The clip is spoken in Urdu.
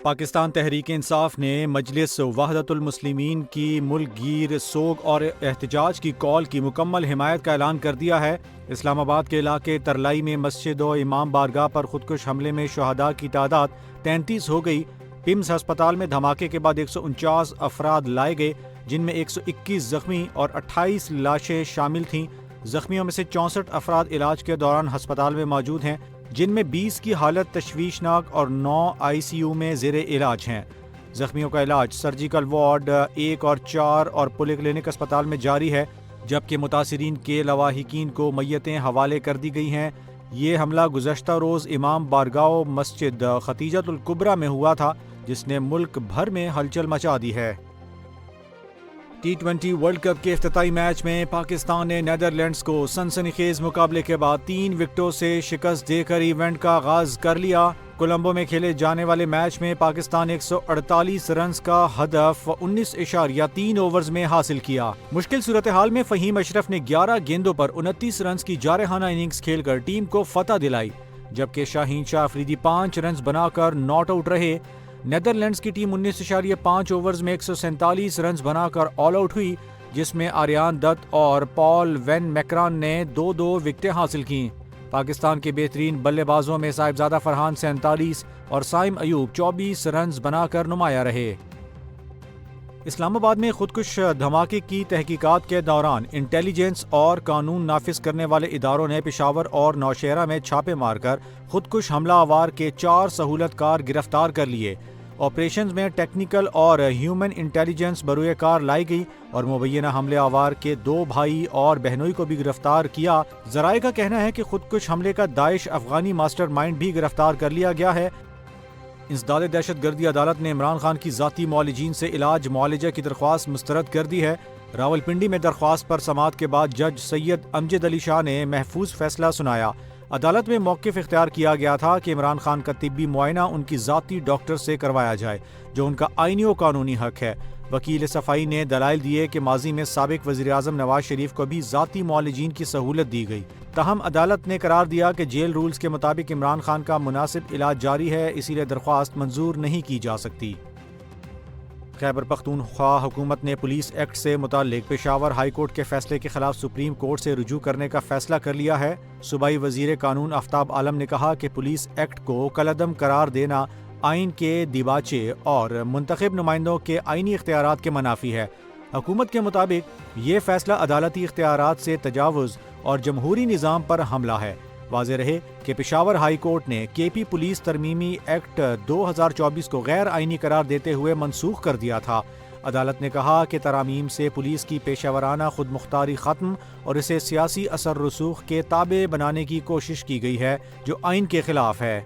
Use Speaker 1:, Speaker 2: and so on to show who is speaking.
Speaker 1: پاکستان تحریک انصاف نے مجلس وحدت المسلمین کی ملک گیر سوگ اور احتجاج کی کال کی مکمل حمایت کا اعلان کر دیا ہے۔ اسلام آباد کے علاقے ترلائی میں مسجد و امام بارگاہ پر خودکش حملے میں شہداء کی تعداد 33 ہو گئی۔ پمز ہسپتال میں دھماکے کے بعد 149 افراد لائے گئے، جن میں 121 زخمی اور 28 لاشیں شامل تھیں۔ زخمیوں میں سے 64 افراد علاج کے دوران ہسپتال میں موجود ہیں، جن میں 20 کی حالت تشویشناک اور 9 آئی سی یو میں زیر علاج ہیں۔ زخمیوں کا علاج سرجیکل وارڈ 1 اور 4 اور پولی کلینک اسپتال میں جاری ہے، جبکہ متاثرین کے لواحقین کو میتیں حوالے کر دی گئی ہیں۔ یہ حملہ گزشتہ روز امام بارگاہ مسجد ختیجۃ الکبریٰ میں ہوا تھا، جس نے ملک بھر میں ہلچل مچا دی ہے۔ T20 ورلڈ کپ کے افتتاحی میچ میں پاکستان نے نیدرلینڈز کو سنسنی خیز مقابلے کے بعد 3 وکٹوں سے شکست دے کر ایونٹ کا آغاز کر لیا۔ کولمبو میں کھیلے جانے والے میچ میں پاکستان 148 رنز کا ہدف 19.3 اوورز میں حاصل کیا۔ مشکل صورتحال میں فہیم اشرف نے 11 گیندوں پر 29 رنز کی جارحانہ اننگز کھیل کر ٹیم کو فتح دلائی، جبکہ شاہین شاہ افریدی 5 رنز بنا کر ناٹ آؤٹ رہے۔ نیدرلینڈز کی ٹیم 19.5 اوورز میں 147 رنز بنا کر آل آؤٹ ہوئی، جس میں آریان دت اور پال وین میکران نے 2 وکٹیں حاصل کیں۔ پاکستان کے بہترین بلے بازوں میں صاحبزادہ فرحان 47 اور سائم ایوب 24 رنز بنا کر نمایاں رہے۔ اسلام آباد میں خودکش دھماکے کی تحقیقات کے دوران انٹیلیجنس اور قانون نافذ کرنے والے اداروں نے پشاور اور نوشہرہ میں چھاپے مار کر خودکش حملہ آور کے 4 سہولت کار گرفتار کر لیے۔ آپریشنز میں ٹیکنیکل اور ہیومن انٹیلیجنس بروئے کار لائی گئی اور مبینہ حملے آور کے 2 بھائی اور بہنوئی کو بھی گرفتار کیا۔ ذرائع کا کہنا ہے کہ خودکش حملے کا داعش افغانی ماسٹر مائنڈ بھی گرفتار کر لیا گیا ہے۔ انسداد دہشت گردی عدالت نے عمران خان کی ذاتی معالجین سے علاج معالجہ کی درخواست مسترد کر دی ہے۔ راولپنڈی میں درخواست پر سماعت کے بعد جج سید امجد علی شاہ نے محفوظ فیصلہ سنایا۔ عدالت میں موقف اختیار کیا گیا تھا کہ عمران خان کا طبی معائنہ ان کی ذاتی ڈاکٹر سے کروایا جائے، جو ان کا آئینی و قانونی حق ہے۔ وکیل صفائی نے دلائل دیے کہ ماضی میں سابق وزیراعظم نواز شریف کو بھی ذاتی معالجین کی سہولت دی گئی، تاہم عدالت نے قرار دیا کہ جیل رولز کے مطابق عمران خان کا مناسب علاج جاری ہے، اسی لیے درخواست منظور نہیں کی جا سکتی۔ خیبر پختونخوا حکومت نے پولیس ایکٹ سے متعلق پشاور ہائی کورٹ کے فیصلے کے خلاف سپریم کورٹ سے رجوع کرنے کا فیصلہ کر لیا ہے۔ صوبائی وزیر قانون آفتاب عالم نے کہا کہ پولیس ایکٹ کو کالعدم قرار دینا آئین کے دیباچے اور منتخب نمائندوں کے آئینی اختیارات کے منافی ہے۔ حکومت کے مطابق یہ فیصلہ عدالتی اختیارات سے تجاوز اور جمہوری نظام پر حملہ ہے۔ واضح رہے کہ پشاور ہائی کورٹ نے کے پی پولیس ترمیمی ایکٹ 2024 کو غیر آئینی قرار دیتے ہوئے منسوخ کر دیا تھا۔ عدالت نے کہا کہ ترامیم سے پولیس کی پیشہ ورانہ خود مختاری ختم اور اسے سیاسی اثر رسوخ کے تابع بنانے کی کوشش کی گئی ہے، جو آئین کے خلاف ہے۔